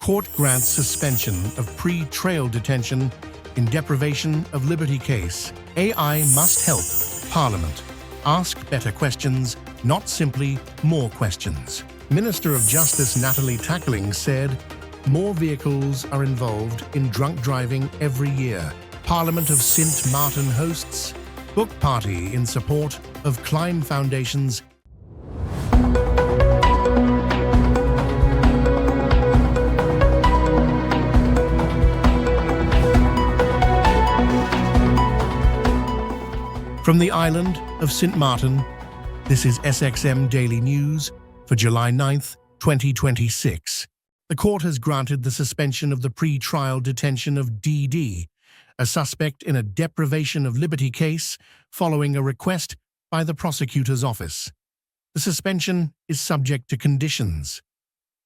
Court grants suspension of pre-trial detention in deprivation of liberty case. AI must help Parliament ask better questions, not simply more questions. Minister of Justice Natalie Tackling said, more vehicles are involved in drunk driving every year. Parliament of St. Martin hosts book party in support of Klein Foundation's From the island of St. Martin, this is SXM Daily News for July 9th, 2026. The court has granted the suspension of the pre-trial detention of DD, a suspect in a deprivation of liberty case following a request by the prosecutor's office. The suspension is subject to conditions.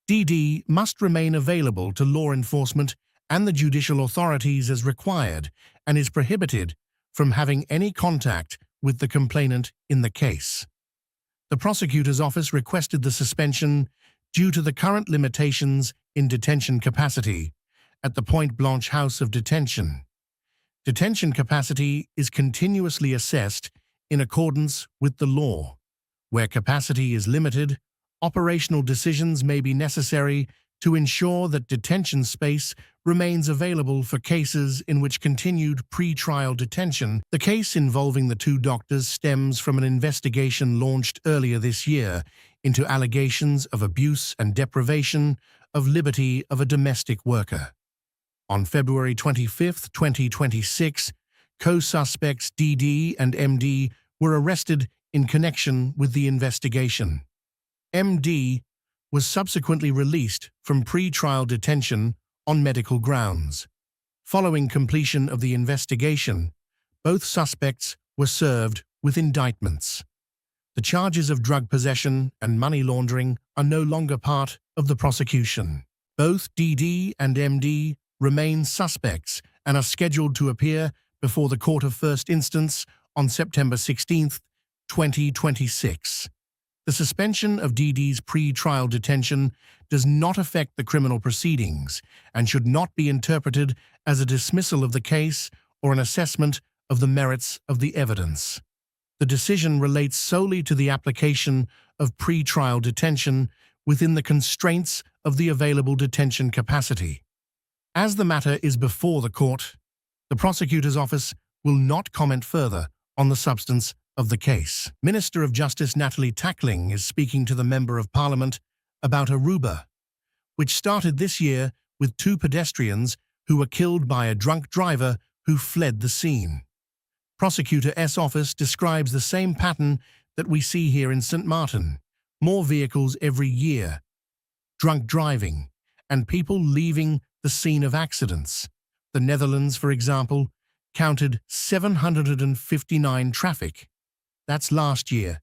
DD must remain available to law enforcement and the judicial authorities as required and is prohibited from having any contact with the complainant in the case. The prosecutor's office requested the suspension due to the current limitations in detention capacity at the Point Blanche House of Detention. Detention capacity is continuously assessed in accordance with the law. Where capacity is limited, operational decisions may be necessary to ensure that detention space remains available for cases in which continued pre-trial detention. The case involving the two doctors stems from an investigation launched earlier this year into allegations of abuse and deprivation of liberty of a domestic worker. On February 25, 2026, co-suspects DD and MD were arrested in connection with the investigation. MD was subsequently released from pre-trial detention on medical grounds. Following completion of the investigation, both suspects were served with indictments. The charges of drug possession and money laundering are no longer part of the prosecution. Both DD and MD remain suspects and are scheduled to appear before the Court of First Instance on September 16, 2026. The suspension of DD's pre-trial detention does not affect the criminal proceedings and should not be interpreted as a dismissal of the case or an assessment of the merits of the evidence. The decision relates solely to the application of pre-trial detention within the constraints of the available detention capacity. As the matter is before the court, the prosecutor's office will not comment further on the substance of the case. Minister of Justice Natalie Tackling is speaking to the Member of Parliament about Aruba, which started this year with two pedestrians who were killed by a drunk driver who fled the scene. Prosecutor S. Office describes the same pattern that we see here in St. Martin. More vehicles every year, drunk driving, and people leaving the scene of accidents. The Netherlands, for example, counted 759 traffic. That's last year.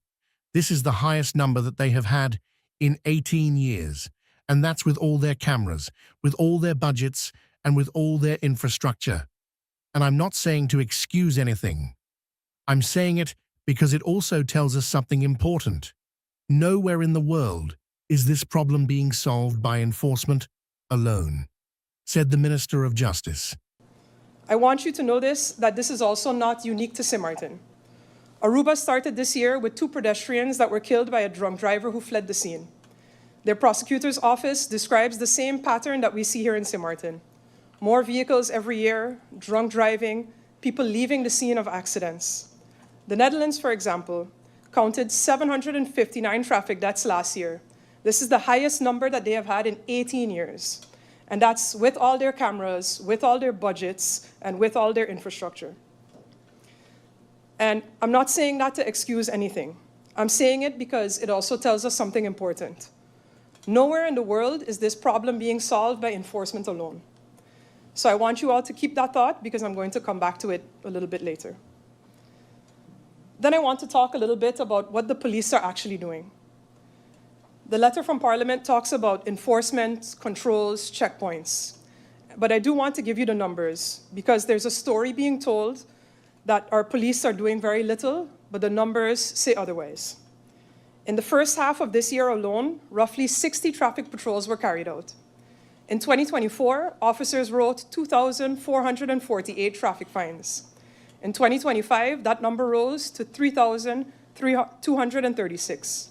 This is the highest number that they have had in 18 years. And that's with all their cameras, with all their budgets, and with all their infrastructure. And I'm not saying to excuse anything. I'm saying it because it also tells us something important. Nowhere in the world is this problem being solved by enforcement alone, said the Minister of Justice. I want you to know that this is also not unique to St. Martin. Aruba started this year with two pedestrians that were killed by a drunk driver who fled the scene. Their prosecutor's office describes the same pattern that we see here in St. Martin. More vehicles every year, drunk driving, people leaving the scene of accidents. The Netherlands, for example, counted 759 traffic deaths last year. This is the highest number that they have had in 18 years. And that's with all their cameras, with all their budgets, and with all their infrastructure. And I'm not saying that to excuse anything. I'm saying it because it also tells us something important. Nowhere in the world is this problem being solved by enforcement alone. So I want you all to keep that thought because I'm going to come back to it a little bit later. Then I want to talk a little bit about what the police are actually doing. The letter from Parliament talks about enforcement, controls, checkpoints. But I do want to give you the numbers because there's a story being told that our police are doing very little, but the numbers say otherwise. In the first half of this year alone, roughly 60 traffic patrols were carried out. In 2024, officers wrote 2,448 traffic fines. In 2025, that number rose to 3,236.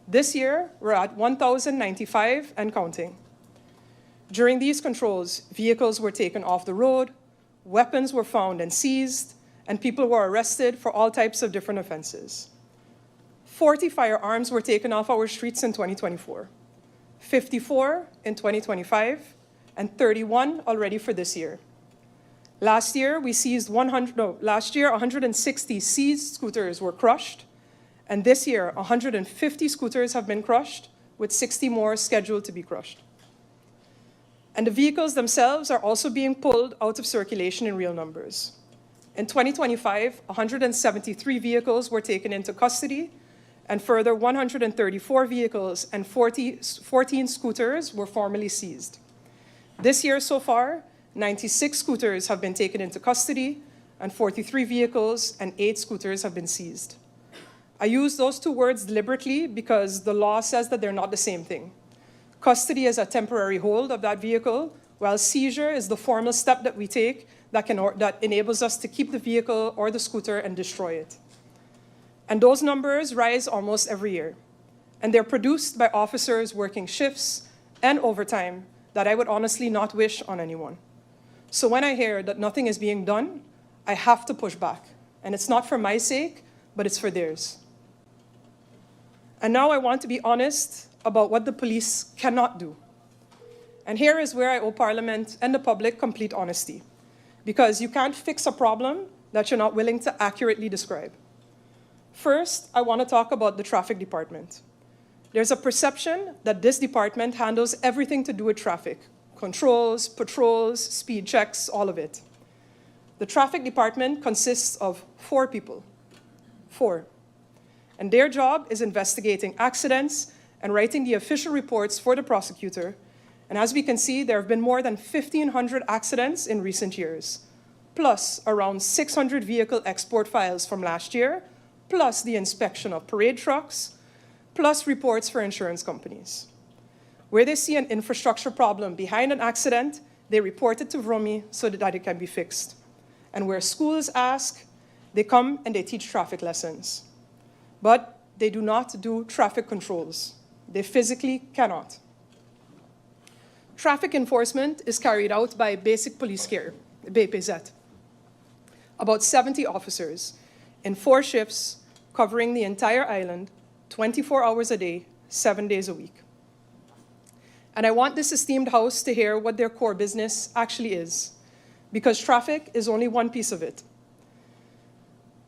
This year, we're at 1,095 and counting. During these controls, vehicles were taken off the road, weapons were found and seized, and people were arrested for all types of different offenses. 40 firearms were taken off our streets in 2024, 54 in 2025, and 31 already for this year. Last year, 160 seized scooters were crushed, and this year, 150 scooters have been crushed, with 60 more scheduled to be crushed. And the vehicles themselves are also being pulled out of circulation in real numbers. In 2025, 173 vehicles were taken into custody, and further 134 vehicles and 14 scooters were formally seized. This year so far, 96 scooters have been taken into custody, and 43 vehicles and 8 scooters have been seized. I use those two words deliberately because the law says that they're not the same thing. Custody is a temporary hold of that vehicle, while seizure is the formal step that we take that enables us to keep the vehicle or the scooter and destroy it. And those numbers rise almost every year. And they're produced by officers working shifts and overtime that I would honestly not wish on anyone. So when I hear that nothing is being done, I have to push back. And it's not for my sake, but it's for theirs. And now I want to be honest about what the police cannot do. And here is where I owe Parliament and the public complete honesty, because you can't fix a problem that you're not willing to accurately describe. First, I want to talk about the traffic department. There's a perception that this department handles everything to do with traffic: controls, patrols, speed checks, all of it. The traffic department consists of 4 people. 4. And their job is investigating accidents and writing the official reports for the prosecutor. And as we can see, there have been more than 1,500 accidents in recent years, plus around 600 vehicle export files from last year, plus the inspection of parade trucks, plus reports for insurance companies. Where they see an infrastructure problem behind an accident, they report it to VROMI so that it can be fixed. And where schools ask, they come and they teach traffic lessons. But they do not do traffic controls. They physically cannot. Traffic enforcement is carried out by Basic Police Care, BPZ. About 70 officers in 4 shifts covering the entire island, 24 hours a day, 7 days a week. And I want this esteemed House to hear what their core business actually is, because traffic is only one piece of it.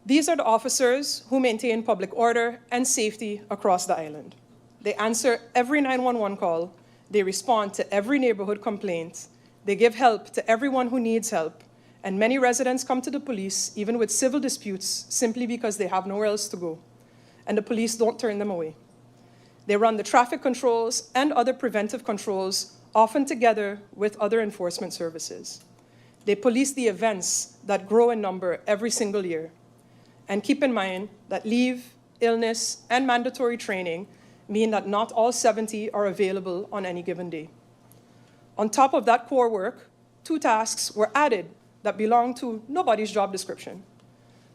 These are the officers who maintain public order and safety across the island. They answer every 911 call, they respond to every neighborhood complaint, they give help to everyone who needs help, and many residents come to the police, even with civil disputes, simply because they have nowhere else to go, and the police don't turn them away. They run the traffic controls and other preventive controls, often together with other enforcement services. They police the events that grow in number every single year. And keep in mind that leave, illness, and mandatory training mean that not all 70 are available on any given day. On top of that core work, 2 tasks were added that belong to nobody's job description.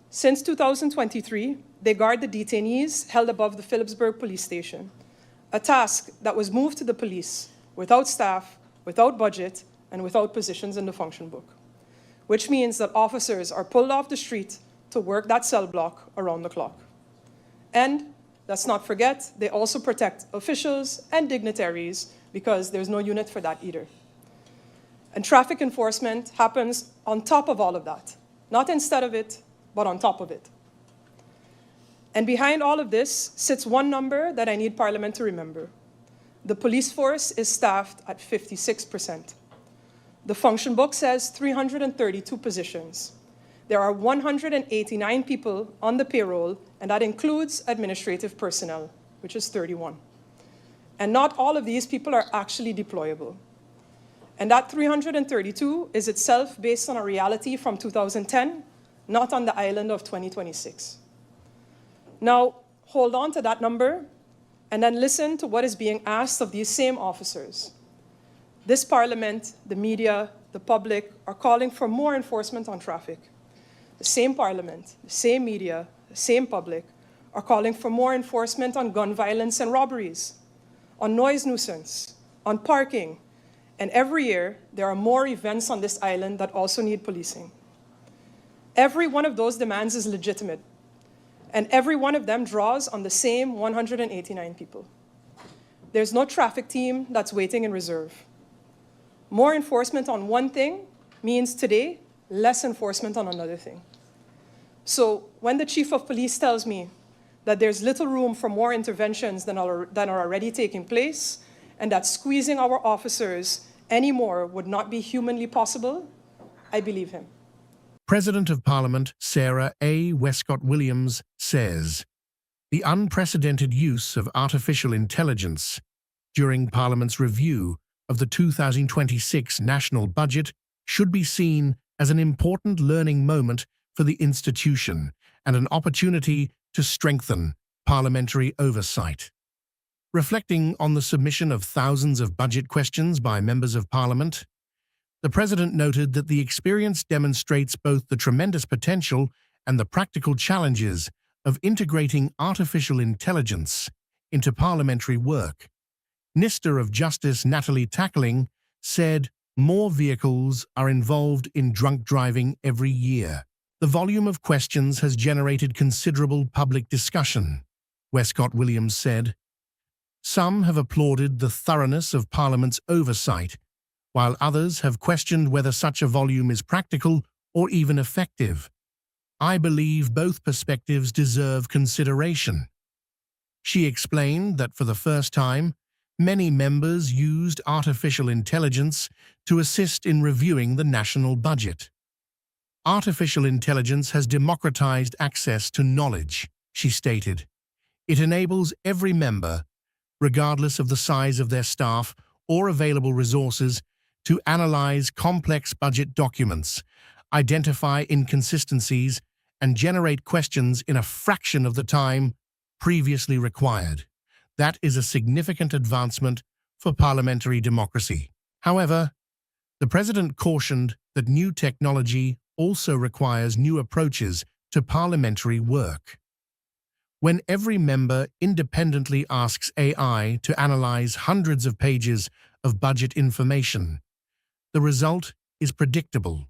Since 2023, they guard the detainees held above the Phillipsburg police station, a task that was moved to the police without staff, without budget, and without positions in the function book, which means that officers are pulled off the street to work that cell block around the clock. And let's not forget, they also protect officials and dignitaries because there's no unit for that either. And traffic enforcement happens on top of all of that, not instead of it, but on top of it. And behind all of this sits one number that I need Parliament to remember. The police force is staffed at 56%. The function book says 332 positions. There are 189 people on the payroll, and that includes administrative personnel, which is 31. And not all of these people are actually deployable. And that 332 is itself based on a reality from 2010, not on the island of 2026. Now, hold on to that number, and then listen to what is being asked of these same officers. This Parliament, the media, the public are calling for more enforcement on traffic. The same Parliament, the same media, the same public are calling for more enforcement on gun violence and robberies, on noise nuisance, on parking, and every year there are more events on this island that also need policing. Every one of those demands is legitimate, and every one of them draws on the same 189 people. There's no traffic team that's waiting in reserve. More enforcement on one thing means today less enforcement on another thing. So when the chief of police tells me that there's little room for more interventions than are already taking place, and that squeezing our officers anymore would not be humanly possible, I believe him. President of Parliament Sarah A. Westcott Williams says, "The unprecedented use of artificial intelligence during Parliament's review of the 2026 national budget should be seen as an important learning moment for the institution and an opportunity to strengthen parliamentary oversight." Reflecting on the submission of thousands of budget questions by members of Parliament, the President noted that the experience demonstrates both the tremendous potential and the practical challenges of integrating artificial intelligence into parliamentary work. Minister of Justice Natalie Tackling said more vehicles are involved in drunk driving every year. The volume of questions has generated considerable public discussion, Westcott Williams said. Some have applauded the thoroughness of Parliament's oversight, while others have questioned whether such a volume is practical or even effective. I believe both perspectives deserve consideration. She explained that for the first time, many members used artificial intelligence to assist in reviewing the national budget. Artificial intelligence has democratized access to knowledge, she stated. It enables every member, regardless of the size of their staff or available resources, to analyze complex budget documents, identify inconsistencies, and generate questions in a fraction of the time previously required. That is a significant advancement for parliamentary democracy. However, the President cautioned that new technology also requires new approaches to parliamentary work. When every member independently asks AI to analyze hundreds of pages of budget information, the result is predictable.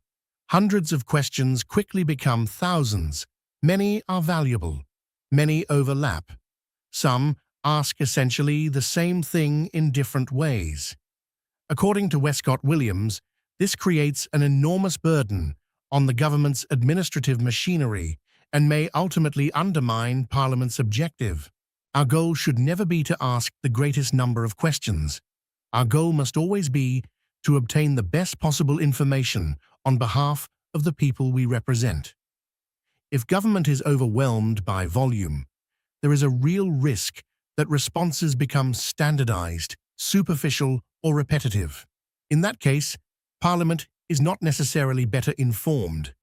Hundreds of questions quickly become thousands. Many are valuable. Many overlap. Some ask essentially the same thing in different ways. According to Westcott Williams, this creates an enormous burden on the government's administrative machinery and may ultimately undermine Parliament's objective. Our goal should never be to ask the greatest number of questions. Our goal must always be to obtain the best possible information on behalf of the people we represent. If government is overwhelmed by volume, there is a real risk that responses become standardized, superficial, or repetitive. In that case, Parliament is not necessarily better informed.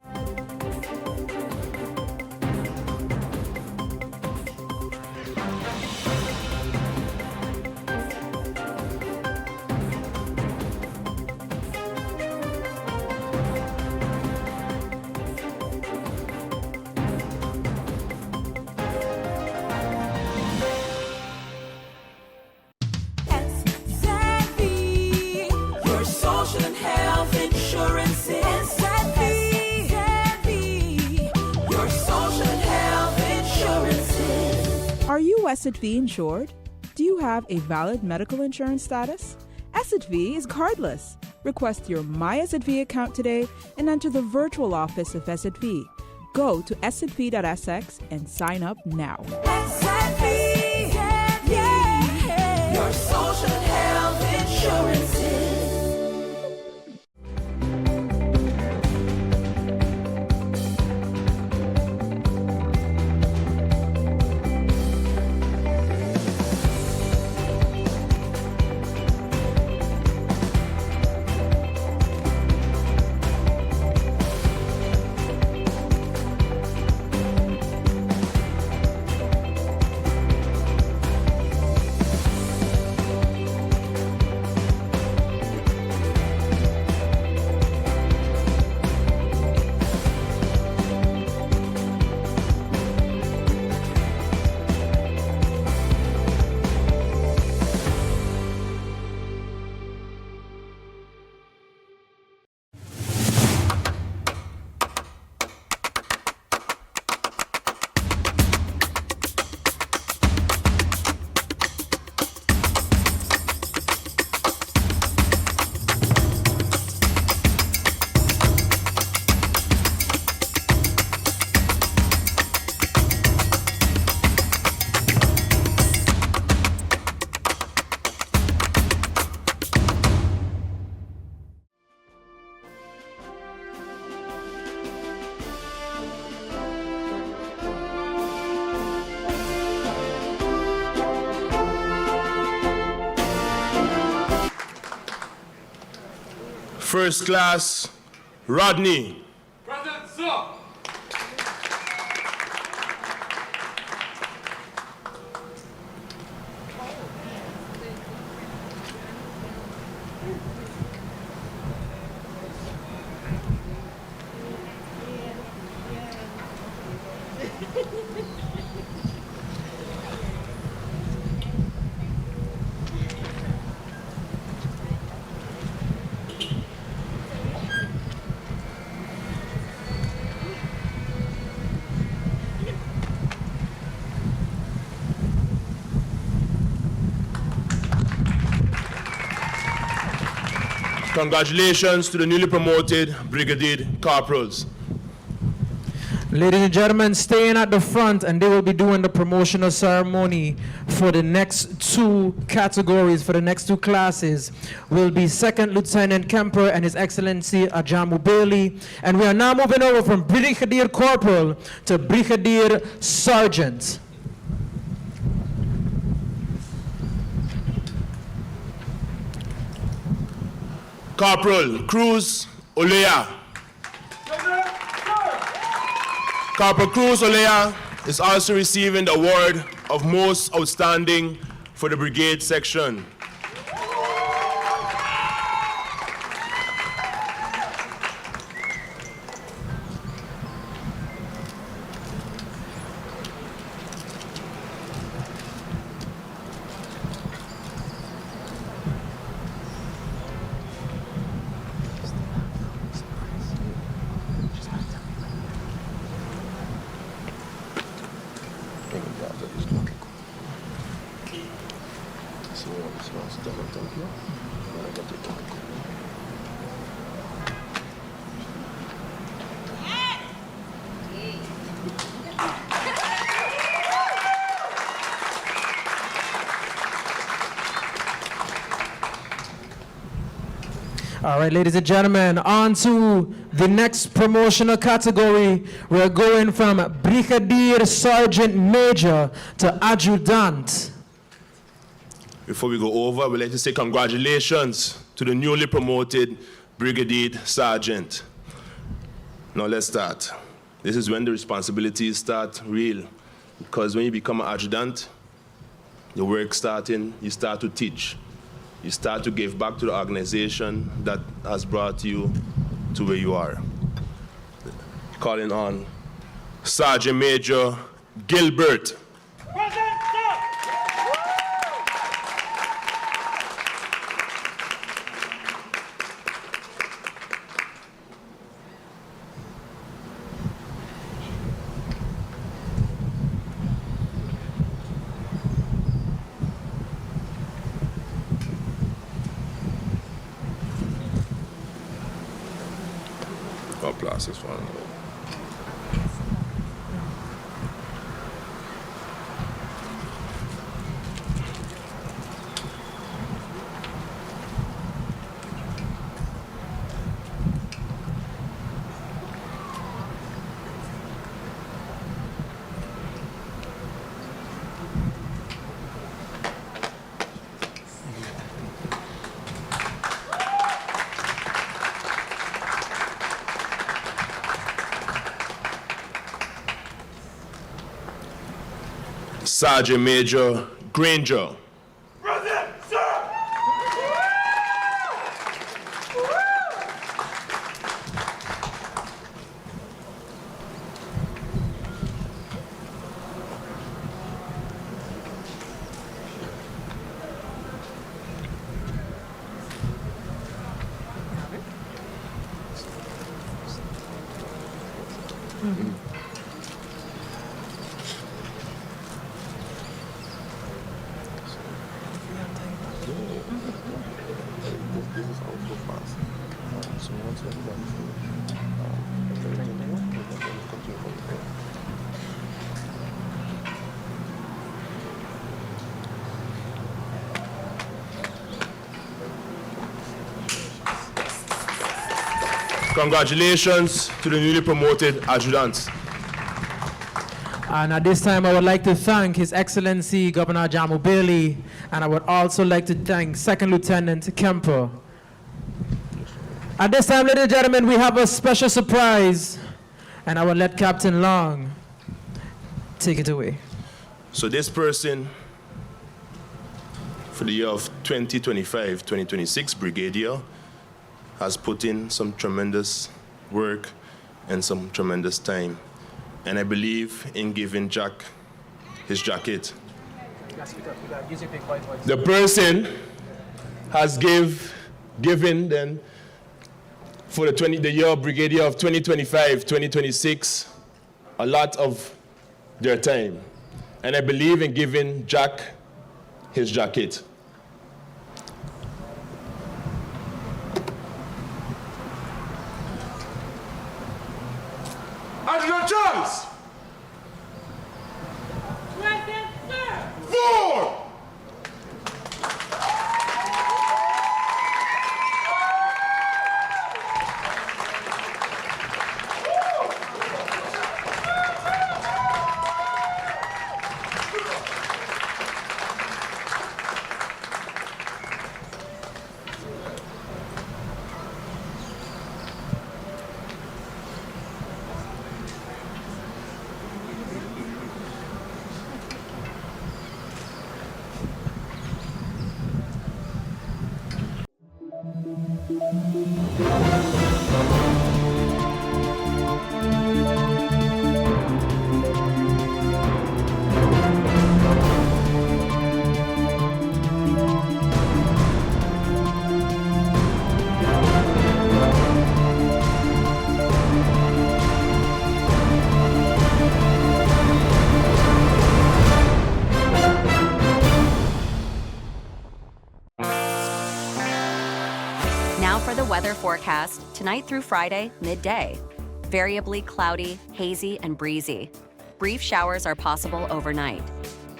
Are you SXM insured? Do you have a valid medical insurance status? SXM is cardless. Request your My SXM account today and enter the virtual office of SXM. Go to sxv.sx and sign up now. SXM, yeah. Your social and health insurances. First Class Rodney. Present, sir. Congratulations to the newly promoted Brigadier Corporals. Ladies and gentlemen, staying at the front, and they will be doing the promotional ceremony for the next two categories, for the next two classes, will be Second Lieutenant Kemper and His Excellency Ajamu Bailey. And we are now moving over from Brigadier Corporal to Brigadier Sergeant. Corporal Cruz Olea. Corporal Cruz Olea is also receiving the award of Most Outstanding for the Brigade Section. All right, ladies and gentlemen, on to the next promotional category. We're going from Brigadier Sergeant Major to Adjutant. Before we go over, we'd like to say congratulations to the newly promoted Brigadier Sergeant. Now let's start. This is when the responsibilities start real. Because when you become an adjutant, your work starting, you start to teach. You start to give back to the organization that has brought you to where you are. Calling on Sergeant Major Gilbert. Plus this one. Sergeant Major Granger. Present, sir. Congratulations to the newly promoted adjutants. And at this time, I would like to thank His Excellency Governor Ajamu Bailey, and I would also like to thank Second Lieutenant Kemper. At this time, ladies and gentlemen, we have a special surprise, and I will let Captain Long take it away. So this person, for the year of 2025-2026, Brigadier, has put in some tremendous work and some tremendous time. And I believe in giving Jack his jacket. The person has given then for the year of Brigadier of 2025-2026 a lot of their time. And I believe in giving Jack his jacket. Adjutant Charles! Present, sir. Forward! Now for the weather forecast, tonight through Friday, midday. Variably cloudy, hazy, and breezy. Brief showers are possible overnight.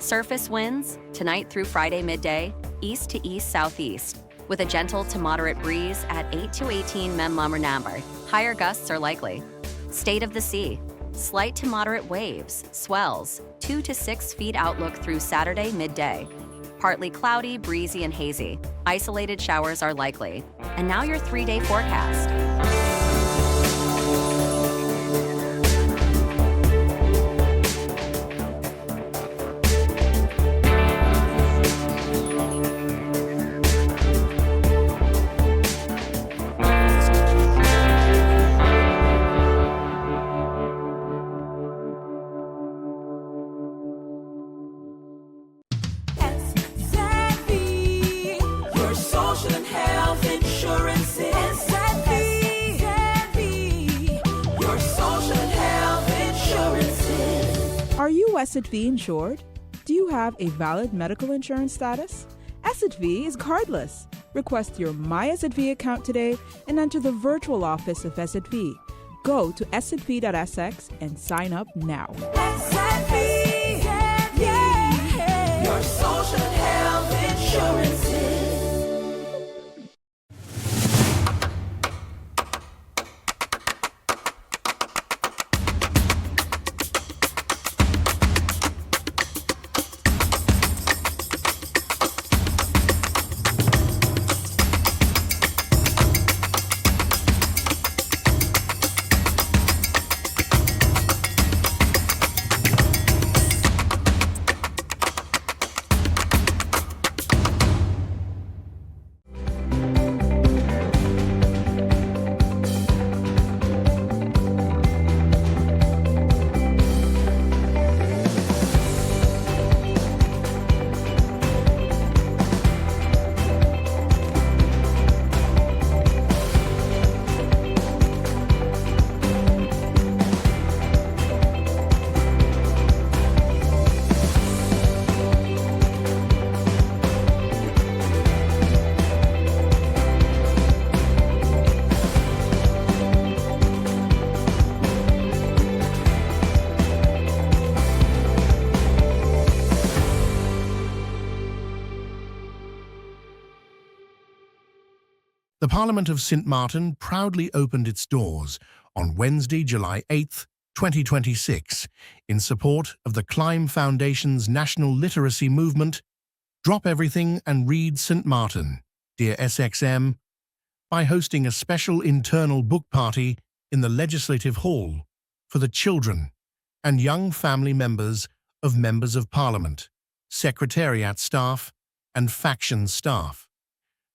Surface winds, tonight through Friday midday, east to east-southeast, with a gentle to moderate breeze at 8 to 18 mmnambr. Higher gusts are likely. State of the sea, slight to moderate waves, swells, 2 to 6 feet outlook through Saturday midday. Partly cloudy, breezy, and hazy. Isolated showers are likely. And now your 3-day forecast. SXM, your social and health insurance. SXM, your social and health insurances. Are you SXV insured? Do you have a valid medical insurance status? SXV is cardless. Request your My SXV account today and enter the virtual office of SXV. Go to sxv.sx and sign up now. SXV, yeah, your social and health insurances. The Parliament of St. Martin proudly opened its doors on Wednesday, July 8, 2026, in support of the Climb Foundation's National Literacy Movement, Drop Everything and Read St. Martin, Dear SXM, by hosting a special internal book party in the Legislative Hall for the children and young family members of Parliament, Secretariat staff, and faction staff.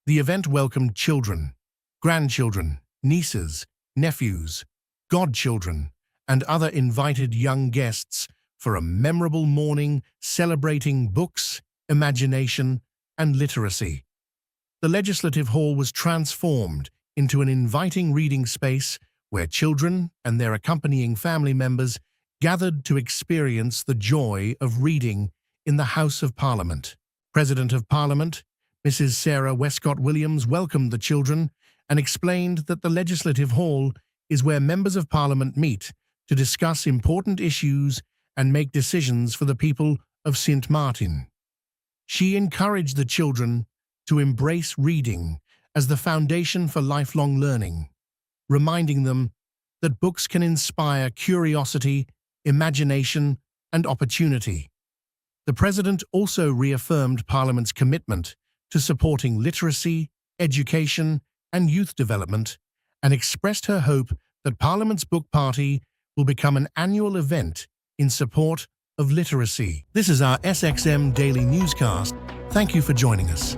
The event welcomed children, grandchildren, nieces, nephews, godchildren, and other invited young guests for a memorable morning celebrating books, imagination, and literacy. The Legislative Hall was transformed into an inviting reading space where children and their accompanying family members gathered to experience the joy of reading in the House of Parliament. President of Parliament, Mrs. Sarah Westcott Williams, welcomed the children and explained that the Legislative Hall is where members of Parliament meet to discuss important issues and make decisions for the people of St. Martin. She encouraged the children to embrace reading as the foundation for lifelong learning, reminding them that books can inspire curiosity, imagination, and opportunity. The President also reaffirmed Parliament's commitment to supporting literacy, education, and youth development, and expressed her hope that Parliament's book party will become an annual event in support of literacy. This is our SXM Daily Newscast. Thank you for joining us.